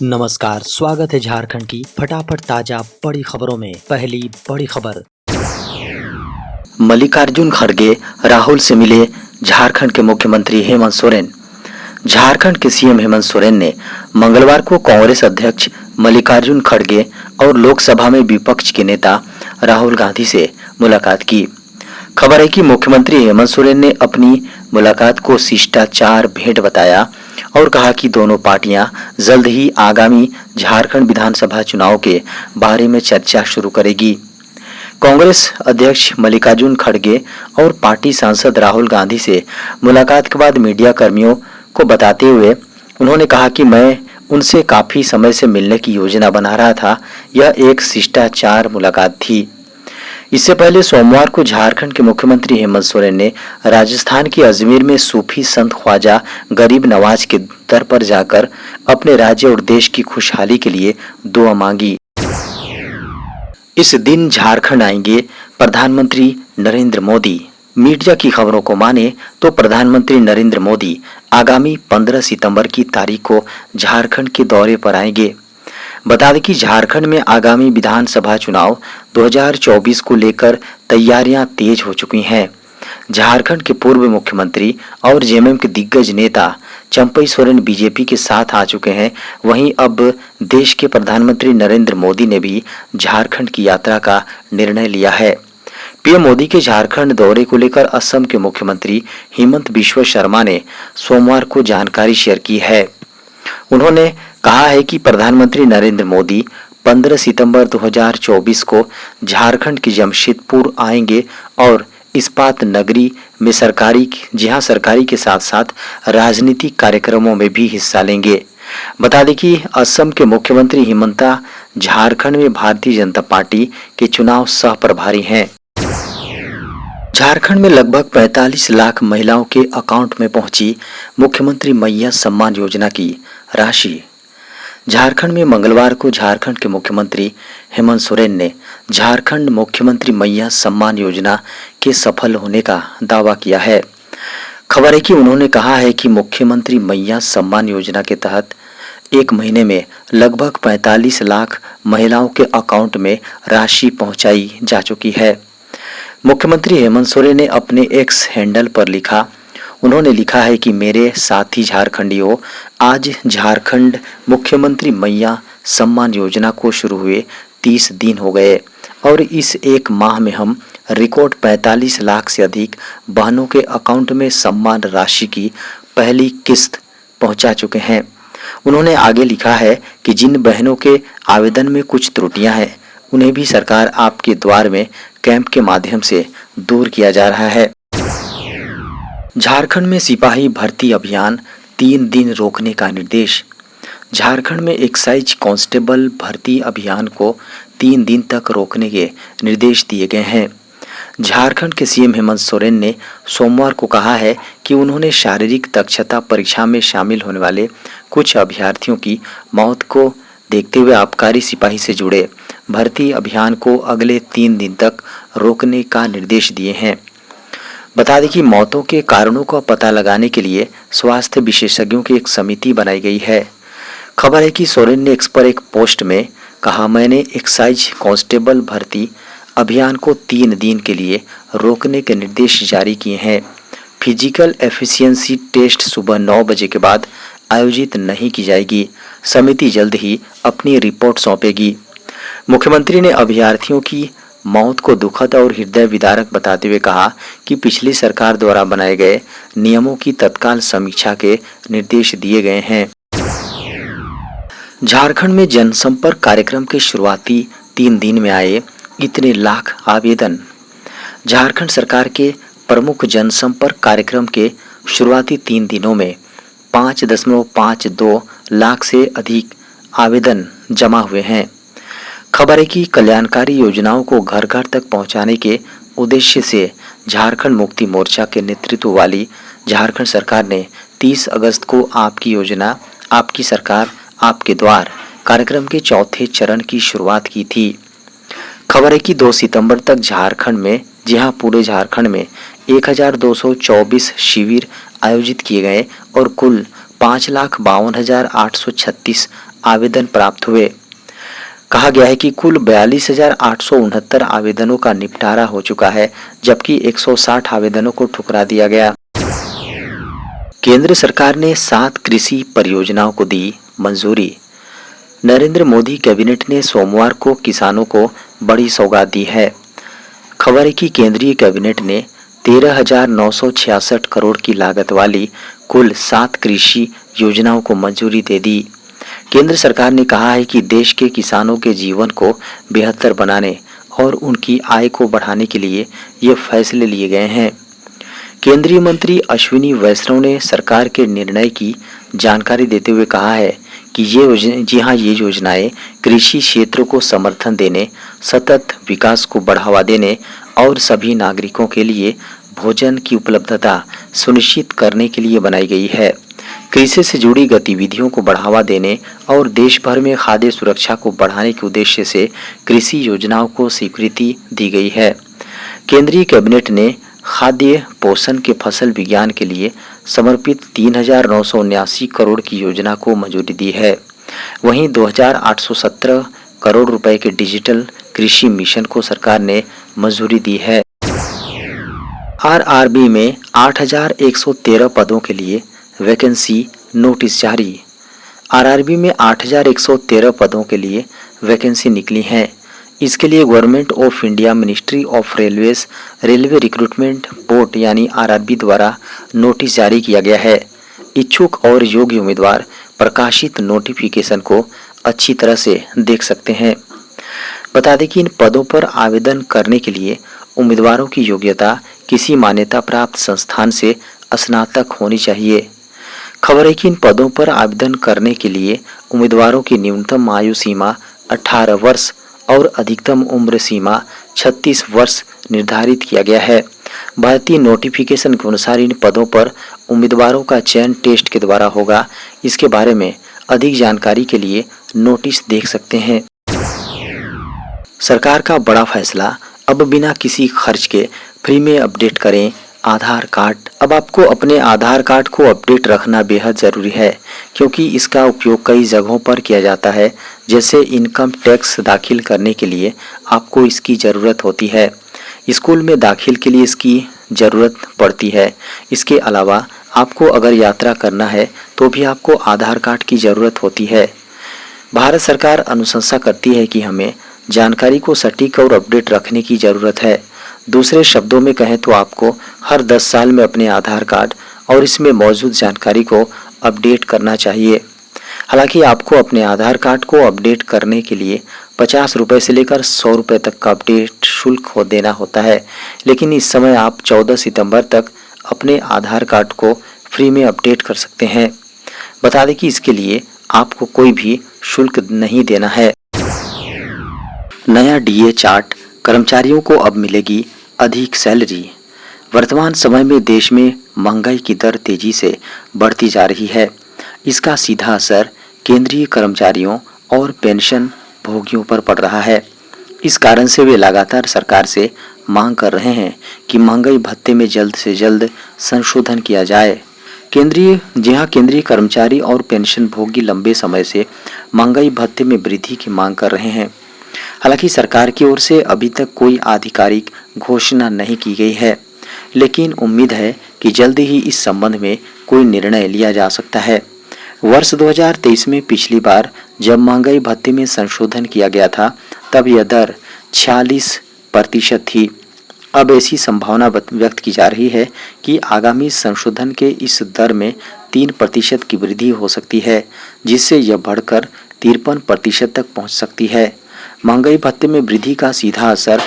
नमस्कार, स्वागत है झारखंड की फटाफट ताजा बड़ी खबरों में। पहली बड़ी खबर, मल्लिकार्जुन खड़गे राहुल से मिले झारखंड के मुख्यमंत्री हेमंत सोरेन। झारखंड के सीएम हेमंत सोरेन ने मंगलवार को कांग्रेस अध्यक्ष मल्लिकार्जुन खड़गे और लोकसभा में विपक्ष के नेता राहुल गांधी से मुलाकात की। खबर है कि मुख्यमंत्री हेमंत सोरेन ने अपनी मुलाकात को शिष्टाचार भेंट बताया और कहा कि दोनों पार्टियां जल्द ही आगामी झारखंड विधानसभा चुनाव के बारे में चर्चा शुरू करेगी। कांग्रेस अध्यक्ष मल्लिकार्जुन खड़गे और पार्टी सांसद राहुल गांधी से मुलाकात के बाद मीडिया कर्मियों को बताते हुए उन्होंने कहा कि मैं उनसे काफी समय से मिलने की योजना बना रहा था। यह एक शिष्टाचार मुलाकात थी। इससे पहले सोमवार को झारखंड के मुख्यमंत्री हेमंत सोरेन ने राजस्थान के अजमेर में सूफी संत ख्वाजा गरीब नवाज के दर पर जाकर अपने राज्य और देश की खुशहाली के लिए दुआ मांगी। इस दिन झारखंड आएंगे प्रधानमंत्री नरेंद्र मोदी। मीडिया की खबरों को माने तो प्रधानमंत्री नरेंद्र मोदी आगामी 15 सितंबर की तारीख को झारखंड के दौरे पर आएंगे। बता दें कि झारखंड में आगामी विधानसभा चुनाव 2024 को लेकर तैयारियां तेज हो चुकी हैं। झारखंड के पूर्व मुख्यमंत्री और जेएमएम के दिग्गज नेता चंपई सोरेन बीजेपी के साथ आ चुके हैं। वहीं अब देश के प्रधानमंत्री नरेंद्र मोदी ने भी झारखंड की यात्रा का निर्णय लिया है। पीएम मोदी के झारखंड दौरे को लेकर असम के मुख्यमंत्री हिमंत बिश्व शर्मा ने सोमवार को जानकारी शेयर की है। उन्होंने कहा है कि प्रधानमंत्री नरेंद्र मोदी 15 सितंबर 2024 को झारखंड के जमशेदपुर आएंगे और इस्पात नगरी में सरकारी के साथ साथ राजनीतिक कार्यक्रमों में भी हिस्सा लेंगे। बता दें कि असम के मुख्यमंत्री हिमंता झारखंड में भारतीय जनता पार्टी के चुनाव सह प्रभारी हैं। झारखंड में लगभग 45 लाख महिलाओं के अकाउंट में पहुंची मुख्यमंत्री मैया सम्मान योजना की राशि। झारखंड में मंगलवार को झारखंड के मुख्यमंत्री हेमंत सोरेन ने झारखंड मुख्यमंत्री मैया सम्मान योजना के सफल होने का दावा किया है। खबर है कि उन्होंने कहा है कि मुख्यमंत्री मैया सम्मान योजना के तहत एक महीने में लगभग 45 लाख महिलाओं के अकाउंट में राशि पहुंचाई जा चुकी है। मुख्यमंत्री हेमंत सोरेन ने अपने एक्स हैंडल पर उन्होंने लिखा है कि मेरे साथी झारखंडियों, आज झारखंड मुख्यमंत्री मैया सम्मान योजना को शुरू हुए 30 दिन हो गए और इस एक माह में हम रिकॉर्ड 45 लाख से अधिक बहनों के अकाउंट में सम्मान राशि की पहली किस्त पहुंचा चुके हैं। उन्होंने आगे लिखा है कि जिन बहनों के आवेदन में कुछ त्रुटियां हैं, उन्हें भी सरकार आपके द्वार में कैंप के माध्यम से दूर किया जा रहा है। झारखंड में सिपाही भर्ती अभियान 3 दिन रोकने का निर्देश। झारखंड में एक्साइज कांस्टेबल भर्ती अभियान को 3 दिन तक रोकने के निर्देश दिए गए हैं। झारखंड के सीएम हेमंत सोरेन ने सोमवार को कहा है कि उन्होंने शारीरिक दक्षता परीक्षा में शामिल होने वाले कुछ अभ्यर्थियों की मौत को देखते हुए आबकारी सिपाही से जुड़े भर्ती अभियान को अगले 3 दिन तक रोकने का निर्देश दिए हैं। बता दें कि मौतों के कारणों का पता लगाने के लिए स्वास्थ्य विशेषज्ञों की एक समिति बनाई गई है। खबर है कि सोरेन ने एक्स पर एक पोस्ट में कहा, मैंने एक्साइज कांस्टेबल भर्ती अभियान को 3 दिन के लिए रोकने के निर्देश जारी किए हैं। फिजिकल एफिशिएंसी टेस्ट सुबह 9 बजे के बाद आयोजित नहीं की जाएगी। समिति जल्द ही अपनी रिपोर्ट सौंपेगी। मुख्यमंत्री ने अभ्यर्थियों की मौत को दुखद और हृदय विदारक बताते हुए कहा कि पिछली सरकार द्वारा बनाए गए नियमों की तत्काल समीक्षा के निर्देश दिए गए हैं। झारखंड में जनसंपर्क कार्यक्रम के शुरुआती 3 दिन में आए इतने लाख आवेदन। झारखंड सरकार के प्रमुख जनसंपर्क कार्यक्रम के शुरुआती 3 दिनों में 5.52 लाख से अधिक आवेदन जमा हुए हैं। खबर है कि कल्याणकारी योजनाओं को घर घर तक पहुंचाने के उद्देश्य से झारखंड मुक्ति मोर्चा के नेतृत्व वाली झारखंड सरकार ने 30 अगस्त को आपकी योजना आपकी सरकार आपके द्वार कार्यक्रम के चौथे चरण की शुरुआत की थी। खबर है कि 2 सितंबर तक झारखंड में पूरे झारखंड में 1224 शिविर आयोजित किए गए और कुल 5,52,836 आवेदन प्राप्त हुए। कहा गया है कि कुल 42,869 आवेदनों का निपटारा हो चुका है, जबकि 160 आवेदनों को ठुकरा दिया गया। केंद्र सरकार ने 7 कृषि परियोजनाओं को दी मंजूरी। नरेंद्र मोदी कैबिनेट ने सोमवार को किसानों को बड़ी सौगात दी है। खबर है कि केंद्रीय कैबिनेट ने 13,966 करोड़ की लागत वाली कुल 7 कृषि योजनाओं को मंजूरी दे दी। केंद्र सरकार ने कहा है कि देश के किसानों के जीवन को बेहतर बनाने और उनकी आय को बढ़ाने के लिए ये फैसले लिए गए हैं। केंद्रीय मंत्री अश्विनी वैष्णव ने सरकार के निर्णय की जानकारी देते हुए कहा है कि ये योजनाएं कृषि क्षेत्र को समर्थन देने, सतत विकास को बढ़ावा देने और सभी नागरिकों के लिए भोजन की उपलब्धता सुनिश्चित करने के लिए बनाई गई है। कृषि से जुड़ी गतिविधियों को बढ़ावा देने और देश भर में खाद्य सुरक्षा को बढ़ाने के उद्देश्य से कृषि योजनाओं को स्वीकृति दी गई है। केंद्रीय कैबिनेट ने खाद्य पोषण के फसल विज्ञान के लिए समर्पित 3,979 करोड़ की योजना को मंजूरी दी है। वहीं 2,817 करोड़ रुपए के डिजिटल कृषि मिशन को सरकार ने मंजूरी दी है। आरआरबी में 8,113 पदों के लिए वैकेंसी नोटिस जारी। आरआरबी में 8,113 पदों के लिए वैकेंसी निकली हैं। इसके लिए government of India ministry of railways railway recruitment board यानी आरआरबी द्वारा नोटिस जारी किया गया है। इच्छुक और योग्य उम्मीदवार प्रकाशित नोटिफिकेशन को अच्छी तरह से देख सकते हैं। बता दें कि इन पदों पर आवेदन करने के लिए उम्मीदवारों की योग्यता किसी मान्यता प्राप्त संस्थान से स्नातक होनी चाहिए। खबर है कि इन पदों पर आवेदन करने के लिए उम्मीदवारों की न्यूनतम आयु सीमा 18 वर्ष और अधिकतम उम्र सीमा 36 वर्ष निर्धारित किया गया है। भारतीय नोटिफिकेशन के अनुसार इन पदों पर उम्मीदवारों का चयन टेस्ट के द्वारा होगा। इसके बारे में अधिक जानकारी के लिए नोटिस देख सकते हैं। सरकार का बड़ा फैसला, अब बिना किसी खर्च के फ्री में अपडेट करें आधार कार्ड। अब आपको अपने आधार कार्ड को अपडेट रखना बेहद ज़रूरी है, क्योंकि इसका उपयोग कई जगहों पर किया जाता है। जैसे इनकम टैक्स दाखिल करने के लिए आपको इसकी ज़रूरत होती है, स्कूल में दाखिल के लिए इसकी ज़रूरत पड़ती है। इसके अलावा आपको अगर यात्रा करना है तो भी आपको आधार कार्ड की ज़रूरत होती है। भारत सरकार अनुशंसा करती है कि हमें जानकारी को सटीक और अपडेट रखने की ज़रूरत है। दूसरे शब्दों में कहें तो आपको हर 10 साल में अपने आधार कार्ड और इसमें मौजूद जानकारी को अपडेट करना चाहिए। हालांकि आपको अपने आधार कार्ड को अपडेट करने के लिए 50 रुपये से लेकर 100 रुपये तक का अपडेट शुल्क देना होता है, लेकिन इस समय आप 14 सितंबर तक अपने आधार कार्ड को फ्री में अपडेट कर सकते हैं। बता दें कि इसके लिए आपको कोई भी शुल्क नहीं देना है। नया डीए चार्ट, कर्मचारियों को अब मिलेगी अधिक सैलरी। वर्तमान समय में देश में महंगाई की दर तेजी से बढ़ती जा रही है। इसका सीधा असर केंद्रीय कर्मचारियों और पेंशन भोगियों पर पड़ रहा है। इस कारण से वे लगातार सरकार से मांग कर रहे हैं कि महंगाई भत्ते में जल्द से जल्द संशोधन किया जाए। केंद्रीय कर्मचारी और पेंशन भोगी लंबे समय से महंगाई भत्ते में वृद्धि की मांग कर रहे हैं। हालांकि सरकार की ओर से अभी तक कोई आधिकारिक घोषणा नहीं की गई है, लेकिन उम्मीद है कि जल्द ही इस संबंध में कोई निर्णय लिया जा सकता है। वर्ष 2023 में पिछली बार जब महंगाई भत्ते में संशोधन किया गया था, तब यह दर 46% थी। अब ऐसी संभावना व्यक्त की जा रही है कि आगामी संशोधन के इस दर में 3% की वृद्धि हो सकती है, जिससे यह बढ़कर 53% तक पहुंच सकती है। महंगाई भत्ते में वृद्धि का सीधा असर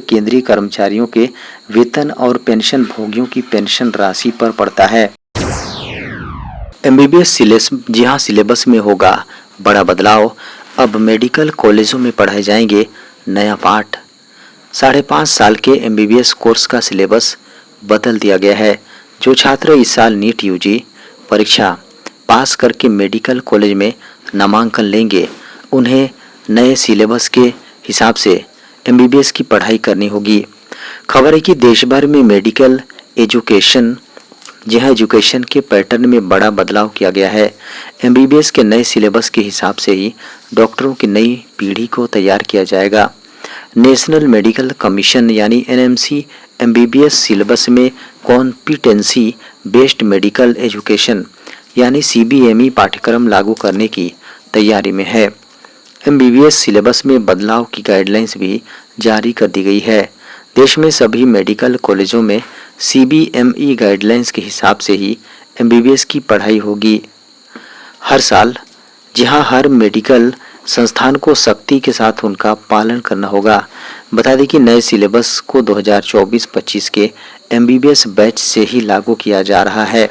केंद्रीय कर्मचारियों के वेतन और पेंशन भोगियों की पेंशन राशि पर पड़ता है। एमबीबीएस सिलेबस में होगा बड़ा बदलाव। अब मेडिकल कॉलेजों में पढ़ाए जाएंगे नया पाठ। 5.5 साल के एमबीबीएस कोर्स का सिलेबस बदल दिया गया है। जो छात्र इस साल नीट यूजी परीक्षा पास करके मेडिकल कॉलेज में नामांकन लेंगे, उन्हें नए सिलेबस के हिसाब से एमबीबीएस की पढ़ाई करनी होगी। खबर है कि देश भर में मेडिकल एजुकेशन जी हाँ, एजुकेशन के पैटर्न में बड़ा बदलाव किया गया है। एमबीबीएस के नए सिलेबस के हिसाब से ही डॉक्टरों की नई पीढ़ी को तैयार किया जाएगा। नेशनल मेडिकल कमीशन यानी एनएमसी एमबीबीएस सिलेबस में कॉम्पिटेंसी बेस्ड मेडिकल एजुकेशन यानी सीबीएमई पाठ्यक्रम लागू करने की तैयारी में है। एमबीबीएस सिलेबस में बदलाव की गाइडलाइंस भी जारी कर दी गई है। देश में सभी मेडिकल कॉलेजों में सीबीएमई गाइडलाइंस के हिसाब से ही एमबीबीएस की पढ़ाई होगी हर साल। जहां हर मेडिकल संस्थान को सख्ती के साथ उनका पालन करना होगा। बता दें कि नए सिलेबस को 2024-25 के एमबीबीएस बैच से ही लागू किया जा रहा है।